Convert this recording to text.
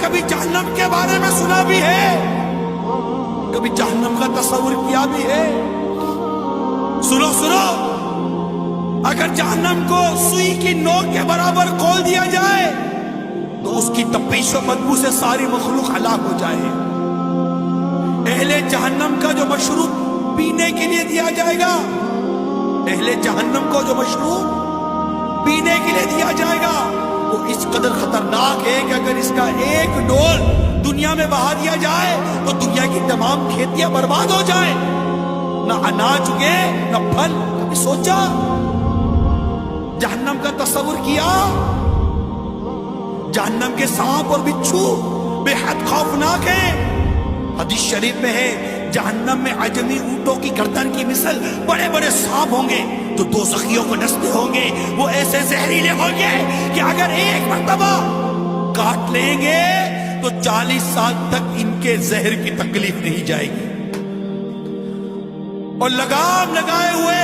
کبھی جہنم کے بارے میں سنا بھی ہے، کبھی جہنم کا تصور کیا بھی ہے؟ سنو سنو، اگر جہنم کو سوئی کی نوک کے برابر کھول دیا جائے تو اس کی تپش و بدبو سے ساری مخلوق ہلاک ہو جائے۔ اہل جہنم کا جو مشروب پینے کے لیے دیا جائے گا، اہل جہنم کو جو مشروب پینے کے لیے دیا جائے گا وہ اس قدر خطرناک ہے کہ اگر اس کا ایک ڈول دنیا میں بہا دیا جائے تو دنیا کی تمام کھیتیاں برباد ہو جائیں، نہ اناج اگے نہ پھل۔ کبھی سوچا؟ جہنم کا تصور کیا؟ جہنم کے سانپ اور بچھو بے حد خوفناک ہیں۔ حدیث شریف میں ہے جہنم میں عجمی اونٹوں کی گردن کی مثل بڑے بڑے سانپ ہوں گے تو دوزخیوں کو ڈستے ہوں گے، وہ ایسے زہریلے ہوں گے کہ اگر ایک مرتبہ کاٹ لیں گے تو 40 سال تک ان کے زہر کی تکلیف نہیں جائے گی، اور لگام لگائے ہوئے